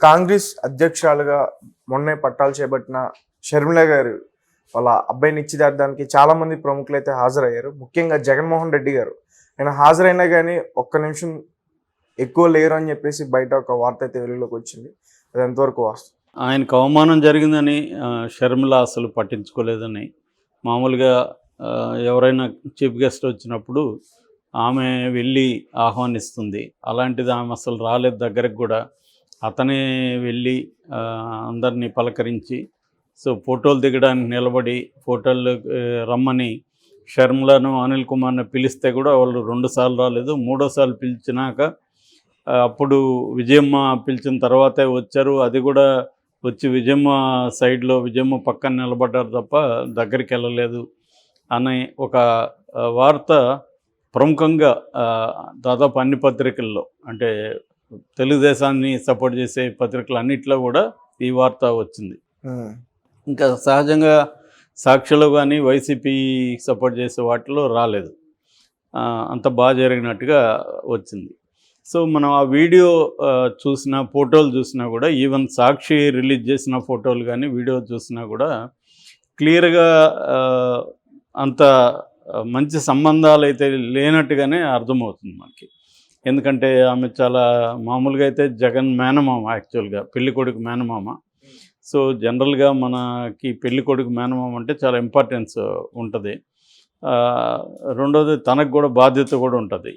కాంగ్రెస్ అధ్యక్షురాలుగా మొన్నే పట్టాలు చేపట్టిన షర్మిల గారు వాళ్ళ అబ్బాయి నిశ్చితార్థానికి చాలా మంది ప్రముఖులు అయితే హాజరయ్యారు. ముఖ్యంగా జగన్మోహన్ రెడ్డి గారు ఆయన హాజరైనా కానీ ఒక్క నిమిషం ఎక్కువ లేరు అని చెప్పేసి బయట ఒక వార్త అయితే వెలుగులోకి వచ్చింది. అది ఎంతవరకు వాస్తవం? ఆయనకు అవమానం జరిగిందని షర్మిల అసలు పట్టించుకోలేదని, మామూలుగా ఎవరైనా చీఫ్ గెస్ట్ వచ్చినప్పుడు ఆమె వెళ్ళి ఆహ్వానిస్తుంది. అలాంటిది ఆమె అసలు రాలేదు దగ్గరకు కూడా. అతనే వెళ్ళి అందరినీ పలకరించి ఫోటోలు దిగడానికి నిలబడి ఫోటోలు రమ్మని షర్మిలను అనిల్ కుమార్ని పిలిస్తే కూడా వాళ్ళు 2 సార్లు రాలేదు. 3వ సార్లు పిలిచినాక అప్పుడు విజయమ్మ పిలిచిన తర్వాతే వచ్చారు. అది కూడా వచ్చి విజయమ్మ సైడ్లో విజయమ్మ పక్కన నిలబడ్డారు తప్ప దగ్గరికి వెళ్ళలేదు అనే ఒక వార్త ప్రముఖంగా దాదాపు అన్ని పత్రికల్లో, అంటే తెలుగుదేశాన్ని సపోర్ట్ చేసే పత్రికలు అన్నిట్లో కూడా ఈ వార్త వచ్చింది. ఇంకా సహజంగా సాక్షిలో కానీ వైసీపీ సపోర్ట్ చేసే వాటిలో రాలేదు. అంత బాగా జరిగినట్టుగా వచ్చింది. సో మనం ఆ వీడియో చూసిన ఫోటోలు చూసినా కూడా, ఈవెన్ సాక్షి రిలీజ్ చేసిన ఫోటోలు కానీ వీడియో చూసినా కూడా క్లియర్గా అంత మంచి సంబంధాలు అయితే లేనట్టుగానే అర్థమవుతుంది మనకి. ఎందుకంటే ఆమె చాలా మామూలుగా అయితే జగన్ మేనమామ, యాక్చువల్గా పెళ్ళికొడుకు మేనమామ. సో జనరల్గా మనకి పెళ్ళికొడుకు మేనమామ అంటే చాలా ఇంపార్టెన్స్ ఉంటుంది. రెండోది తనకు కూడా బాధ్యత కూడా ఉంటుంది.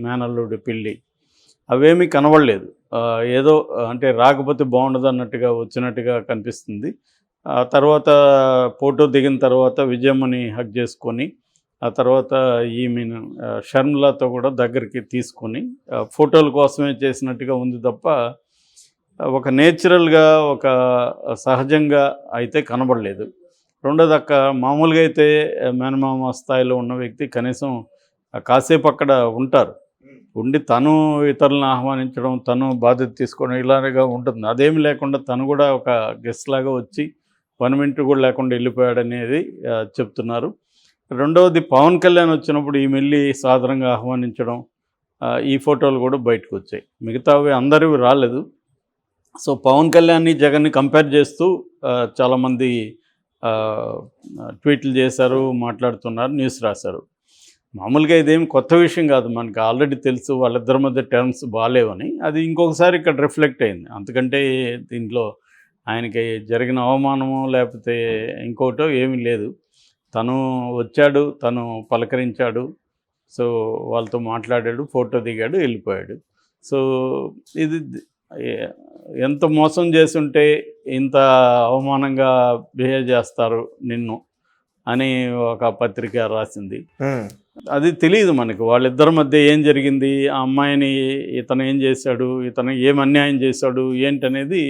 మేనల్లుడి పెళ్ళి అవేమీ కనబడలేదు. ఏదో అంటే రాకపోతే బాగుండదు అన్నట్టుగా వచ్చినట్టుగా కనిపిస్తుంది. ఆ తర్వాత ఫోటో దిగిన తర్వాత విజయమ్మని హగ్ చేసుకొని, ఆ తర్వాత ఈమెను షర్మిలతో కూడా దగ్గరికి తీసుకొని ఫోటోల కోసమే చేసినట్టుగా ఉంది తప్ప ఒక నేచురల్గా ఒక సహజంగా అయితే కనబడలేదు. రెండోది మామూలుగా అయితే మేనమామ స్థాయిలో ఉన్న వ్యక్తి కనీసం కాసేపు అక్కడ ఉంటారు, ఉండి తను ఇతరులను ఆహ్వానించడం, తను బాధ్యత తీసుకోవడం ఇలాగా ఉంటుంది. అదేమి లేకుండా తను కూడా ఒక గెస్ట్ లాగా వచ్చి 1 మినిట్ కూడా లేకుండా వెళ్ళిపోయాడనేది చెప్తున్నారు. రెండవది పవన్ కళ్యాణ్ వచ్చినప్పుడు ఈమె వెళ్ళి సాధారణంగా ఆహ్వానించడం, ఈ ఫోటోలు కూడా బయటకు వచ్చాయి. మిగతావి అందరివి రాలేదు. సో పవన్ కళ్యాణ్ని జగన్ని కంపేర్ చేస్తూ చాలామంది ట్వీట్లు చేశారు, మాట్లాడుతున్నారు, న్యూస్ రాశారు. మామూలుగా ఇదేం కొత్త విషయం కాదు, మనకి ఆల్రెడీ తెలుసు వాళ్ళిద్దరి మధ్య టర్మ్స్ బాగాలేవని. అది ఇంకొకసారి ఇక్కడ రిఫ్లెక్ట్ అయింది. అంతకంటే దీంట్లో ఆయనకి జరిగిన అవమానమో లేకపోతే ఇంకోటో ఏమీ లేదు. తను వచ్చాడు, తను పలకరించాడు, సో వాళ్ళతో మాట్లాడాడు, ఫోటో దిగాడు, వెళ్ళిపోయాడు. సో ఇది ఎంత మోసం చేసుంటే ఇంత అవమానంగా బిహేవ్ చేస్తారు నిన్ను అని ఒక పత్రిక రాసింది. అది తెలియదు మనకు వాళ్ళిద్దరి మధ్య ఏం జరిగింది, ఆ అమ్మాయిని ఇతను ఏం చేశాడు, ఇతను ఏం అన్యాయం చేశాడు ఏంటనేది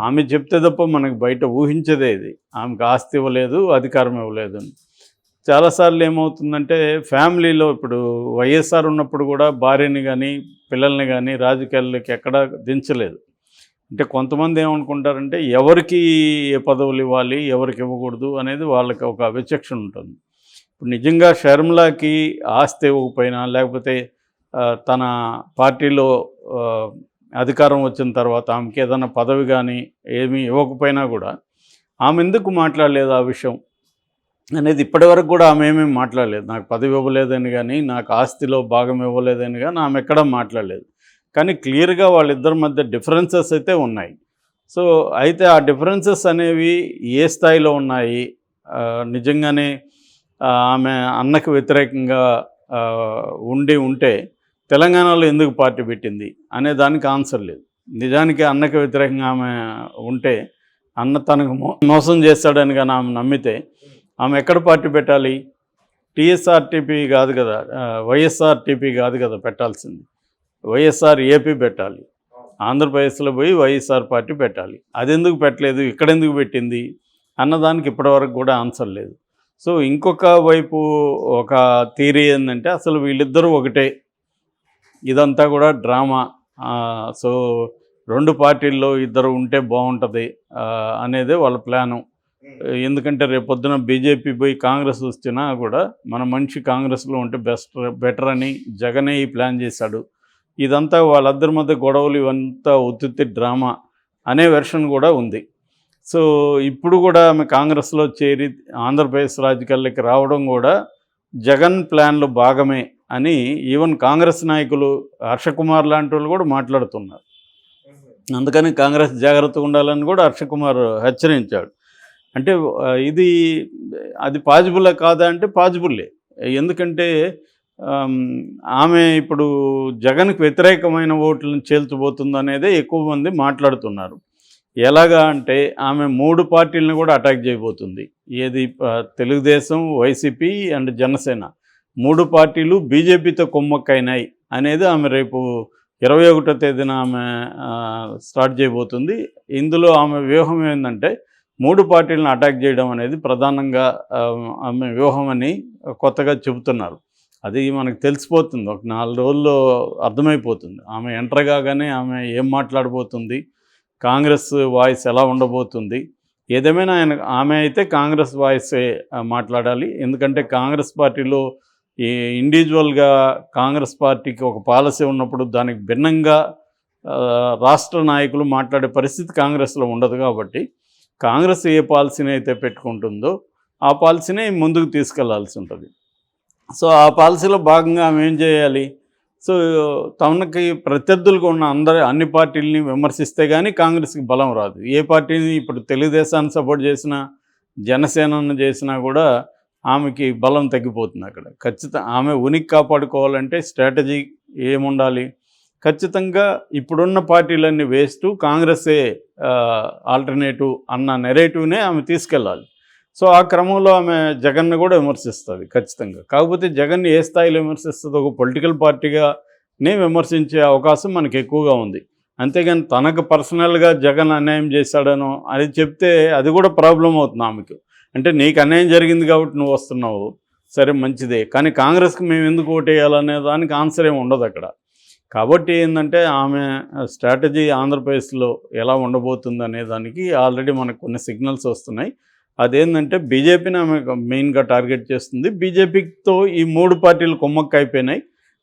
ఆమె చెప్తే తప్ప మనకు బయట ఊహించదే. ఇది ఆమెకు ఆస్తి ఇవ్వలేదు, అధికారం ఇవ్వలేదు. చాలాసార్లు ఏమవుతుందంటే ఫ్యామిలీలో ఇప్పుడు వైఎస్ఆర్ ఉన్నప్పుడు కూడా భార్యని కానీ పిల్లల్ని కానీ రాజకీయాల్లోకి ఎక్కడా దించలేదు. అంటే కొంతమంది ఏమనుకుంటారంటే ఎవరికి ఏ పదవులు ఇవ్వాలి, ఎవరికి ఇవ్వకూడదు అనేది వాళ్ళకి ఒక విచక్షణ ఉంటుంది. ఇప్పుడు నిజంగా షర్మిలకి ఆస్తి ఇవ్వకపోయినా లేకపోతే తన పార్టీలో అధికారం వచ్చిన తర్వాత ఆమెకి ఏదైనా పదవి కానీ ఏమీ ఇవ్వకపోయినా కూడా ఆమె ఎందుకు మాట్లాడలేదు ఆ విషయం అనేది ఇప్పటివరకు కూడా ఆమె ఏమేమి మాట్లాడలేదు. నాకు పదవి ఇవ్వలేదని కానీ, నాకు ఆస్తిలో భాగం ఇవ్వలేదని కానీ ఆమె ఎక్కడా మాట్లాడలేదు. కానీ క్లియర్గా వాళ్ళిద్దరి మధ్య డిఫరెన్సెస్ అయితే ఉన్నాయి. సో అయితే ఆ డిఫరెన్సెస్ అనేవి ఏ స్థాయిలో ఉన్నాయి, నిజంగానే ఆమె అన్నకు వ్యతిరేకంగా ఉంటే తెలంగాణలో ఎందుకు పార్టీ పెట్టింది అనే దానికి ఆన్సర్ లేదు. నిజానికి అన్నకు వ్యతిరేకంగా ఆమె ఉంటే అన్న తనకు మోసం చేస్తాడని కానీ ఆమె నమ్మితే ఆమె ఎక్కడ పార్టీ పెట్టాలి? టీఎస్ఆర్టీపీ కాదు కదా, వైఎస్ఆర్టీపీ కాదు కదా పెట్టాల్సింది, వైఎస్ఆర్ ఏపీ పెట్టాలి. ఆంధ్రప్రదేశ్లో పోయి వైఎస్ఆర్ పార్టీ పెట్టాలి. అది ఎందుకు పెట్టలేదు, ఇక్కడెందుకు పెట్టింది అన్నదానికి ఇప్పటివరకు కూడా ఆన్సర్ లేదు. సో ఇంకొక వైపు ఒక థియరీ ఏంటంటే అసలు వీళ్ళిద్దరూ ఒకటే, ఇదంతా కూడా డ్రామా. సో 2 పార్టీల్లో ఇద్దరు ఉంటే బాగుంటుంది అనేదే వాళ్ళ ప్లాను. ఎందుకంటే రేపొద్దున బీజేపీ పోయి కాంగ్రెస్ వచ్చినా కూడా మన మనిషి కాంగ్రెస్లో ఉంటే బెటర్ అని జగనే ఈ ప్లాన్ చేశాడు. ఇదంతా వాళ్ళిద్దరి మధ్య గొడవలు ఇవంతా ఉత్తుత్తి డ్రామా అనే వెర్షన్ కూడా ఉంది. సో ఇప్పుడు కూడా ఆమె కాంగ్రెస్లో చేరి ఆంధ్రప్రదేశ్ రాజకీయాల్లోకి రావడం కూడా జగన్ ప్లాన్లో భాగమే అని ఈవెన్ కాంగ్రెస్ నాయకులు హర్షకుమార్ లాంటి వాళ్ళు కూడా మాట్లాడుతున్నారు. అందుకని కాంగ్రెస్ జాగ్రత్తగా ఉండాలని కూడా హర్షకుమార్ హెచ్చరించాడు. అంటే అది పాజిబుల్ కాదా అంటే పాజిబుల్లే. ఎందుకంటే ఆమె ఇప్పుడు జగన్కి వ్యతిరేకమైన ఓట్లను చేల్చబోతుంది అనేదే ఎక్కువ మంది మాట్లాడుతున్నారు. ఎలాగా అంటే ఆమె 3 పార్టీలను కూడా అటాక్ చేయబోతుంది. ఏది తెలుగుదేశం, వైసీపీ అండ్ జనసేన 3 పార్టీలు బీజేపీతో కుమ్మక్కైనాయి అనేది ఆమె రేపు 21వ తేదీన ఆమె స్టార్ట్ చేయబోతుంది. ఇందులో ఆమె వ్యూహం ఏంటంటే 3 పార్టీలను అటాక్ చేయడం అనేది ప్రధానంగా ఆమె వ్యూహం అని కొత్తగా చెబుతున్నారు. అది మనకు తెలిసిపోతుంది, ఒక 4 రోజుల్లో అర్థమైపోతుంది. ఆమె ఎంటర్ కాగానే ఆమె ఏం మాట్లాడబోతుంది, కాంగ్రెస్ వాయిస్ ఎలా ఉండబోతుంది. ఏదేమైనా ఆమె అయితే కాంగ్రెస్ వాయిసే మాట్లాడాలి. ఎందుకంటే కాంగ్రెస్ పార్టీలో ఇండివిజువల్గా కాంగ్రెస్ పార్టీకి ఒక పాలసీ ఉన్నప్పుడు దానికి భిన్నంగా రాష్ట్ర నాయకులు మాట్లాడే పరిస్థితి కాంగ్రెస్లో ఉండదు. కాబట్టి కాంగ్రెస్ ఏ పాలసీని అయితే పెట్టుకుంటుందో ఆ పాలసీని ముందుకు తీసుకెళ్లాల్సి ఉంటుంది. సో ఆ పాలసీలో భాగంగా ఆమె ఏం చేయాలి? సో తనకి ప్రత్యర్థులుగా ఉన్న అన్ని పార్టీలని విమర్శిస్తే కానీ కాంగ్రెస్కి బలం రాదు. ఏ పార్టీని ఇప్పుడు తెలుగుదేశాన్ని సపోర్ట్ చేసినా, జనసేనను చేసినా కూడా ఆమెకి బలం తగ్గిపోతుంది. అక్కడ ఖచ్చితంగా ఆమె ఉనికి కాపాడుకోవాలంటే స్ట్రాటజీ ఏముండాలి? ఖచ్చితంగా ఇప్పుడున్న పార్టీలన్నీ వేస్ట్, కాంగ్రెసే ఆల్టర్నేటివ్ అన్న నెరేటివ్నే ఆమె తీసుకెళ్ళాలి. సో ఆ క్రమంలో ఆమె జగన్ను కూడా విమర్శిస్తుంది ఖచ్చితంగా. కాకపోతే జగన్ ఏ స్థాయిలో విమర్శిస్తుందో ఒక పొలిటికల్ పార్టీగానే విమర్శించే అవకాశం మనకు ఎక్కువగా ఉంది. అంతేగాని తనకు పర్సనల్గా జగన్ అన్యాయం చేశాడనో అది చెప్తే అది కూడా ప్రాబ్లం అవుతుంది ఆమెకు. అంటే నీకు అన్యాయం జరిగింది కాబట్టి నువ్వు వస్తున్నావు, సరే మంచిదే, కానీ కాంగ్రెస్కి మేము ఎందుకు ఓటేయాలనే దానికి ఆన్సర్ ఏమి ఉండదు అక్కడ. కాబట్టి ఏంటంటే ఆమె స్ట్రాటజీ ఆంధ్రప్రదేశ్లో ఎలా ఉండబోతుంది అనే దానికి ఆల్రెడీ మనకు కొన్ని సిగ్నల్స్ వస్తున్నాయి. అదేంటంటే బీజేపీని ఆమె మెయిన్గా టార్గెట్ చేస్తుంది. బీజేపీతో ఈ 3 పార్టీలు కుమ్మక్క అయిపోయినాయి.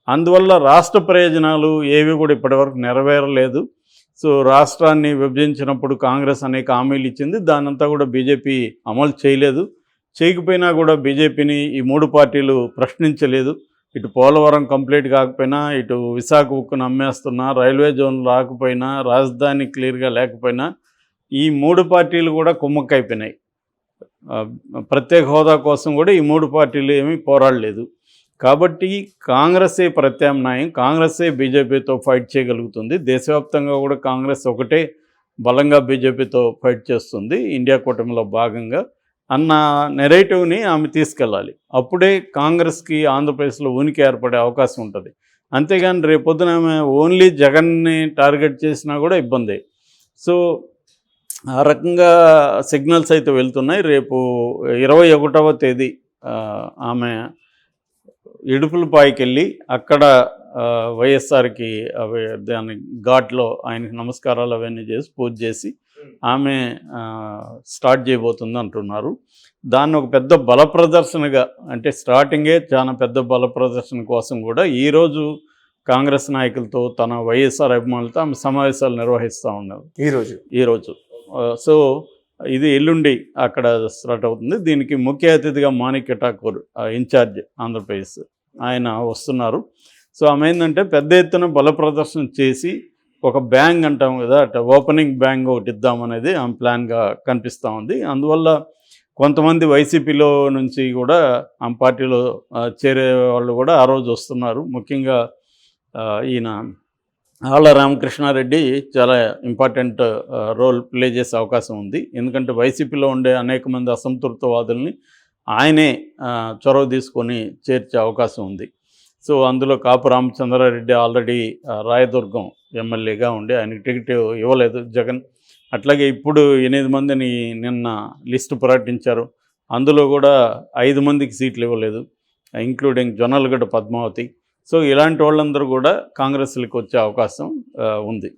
అందువల్ల రాష్ట్ర ప్రయోజనాలు ఏవి కూడా ఇప్పటివరకు నెరవేరలేదు. సో రాష్ట్రాన్ని విభజించినప్పుడు కాంగ్రెస్ అనేక హామీలు ఇచ్చింది, దానంతా కూడా బీజేపీ అమలు చేయలేదు. చేయకపోయినా కూడా బీజేపీని ఈ 3 పార్టీలు ప్రశ్నించలేదు. ఇటు పోలవరం కంప్లీట్ కాకపోయినా, ఇటు విశాఖ ఉక్కును అమ్మేస్తున్నా, రైల్వే జోన్ రాకపోయినా, రాజధాని క్లియర్గా లేకపోయినా ఈ 3 పార్టీలు కూడా కుమ్మక్క అయిపోయినాయి. ప్రత్యేక హోదా కోసం కూడా ఈ 3 పార్టీలు ఏమీ పోరాడలేదు. కాబట్టి కాంగ్రెసే ప్రత్యామ్నాయం, కాంగ్రెసే బీజేపీతో ఫైట్ చేయగలుగుతుంది. దేశవ్యాప్తంగా కూడా కాంగ్రెస్ ఒకటే బలంగా బీజేపీతో ఫైట్ చేస్తుంది ఇండియా కూటమిలో భాగంగా అన్న నెరేటివ్ని ఆమె తీసుకెళ్ళాలి. అప్పుడే కాంగ్రెస్కి ఆంధ్రప్రదేశ్లో ఉనికి ఏర్పడే అవకాశం ఉంటుంది. అంతేగాని రేపొద్దున ఆమె ఓన్లీ జగన్ని టార్గెట్ చేసినా కూడా ఇబ్బందే. సో ఆ రకంగా సిగ్నల్స్ అయితే వెళ్తున్నాయి. రేపు 21వ తేదీ ఆమె ఇడుపులపాయకి వెళ్ళి అక్కడ వైఎస్ఆర్కి దాని ఘాట్లో ఆయనకి నమస్కారాలు అవన్నీ చేసి పూజ చేసి ఆమె స్టార్ట్ చేయబోతుంది అంటున్నారు. దాన్ని ఒక పెద్ద బల ప్రదర్శనగా, అంటే స్టార్టింగే చాలా పెద్ద బల ప్రదర్శన కోసం కూడా ఈరోజు కాంగ్రెస్ నాయకులతో తన వైఎస్ఆర్ అభిమానులతో ఆమె సమావేశాలు నిర్వహిస్తూ ఉన్నారు ఈరోజు. సో ఇది ఎల్లుండి అక్కడ స్టార్ట్ అవుతుంది. దీనికి ముఖ్య అతిథిగా మాణిక్య ఠాకూర్ ఇన్ఛార్జ్ ఆంధ్రప్రదేశ్ ఆయన వస్తున్నారు. సో ఆమె ఏంటంటే పెద్ద ఎత్తున బల ప్రదర్శన చేసి ఒక బ్యాంగ్ అంటాం కదా, ఓపెనింగ్ బ్యాంగ్ ఒకటి ఇద్దామనేది ఆమె ప్లాన్గా కనిపిస్తూ ఉంది. అందువల్ల కొంతమంది వైసీపీలో నుంచి కూడా ఆమె పార్టీలో చేరే వాళ్ళు కూడా ఆ రోజు వస్తున్నారు. ముఖ్యంగా ఈయన ఆళ్ళ రామకృష్ణారెడ్డి చాలా ఇంపార్టెంట్ రోల్ ప్లే చేసే అవకాశం ఉంది. ఎందుకంటే వైసీపీలో ఉండే అనేక మంది అసంతృప్తవాదుల్ని ఆయనే చొరవ తీసుకొని చేర్చే అవకాశం ఉంది. సో అందులో కాపు రామచంద్రారెడ్డి ఆల్రెడీ రాయదుర్గం ఎమ్మెల్యేగా ఉండి ఆయనకి టికెట్ ఇవ్వలేదు జగన్. అట్లాగే ఇప్పుడు 8 మందిని నిన్న లిస్టు ప్రకటించారు. అందులో కూడా 5 మందికి సీట్లు ఇవ్వలేదు, ఇంక్లూడింగ్ జొన్నలగడ్డ పద్మావతి. సో ఇలాంటి వాళ్ళందరూ కూడా కాంగ్రెస్లకు వచ్చే అవకాశం ఉంది.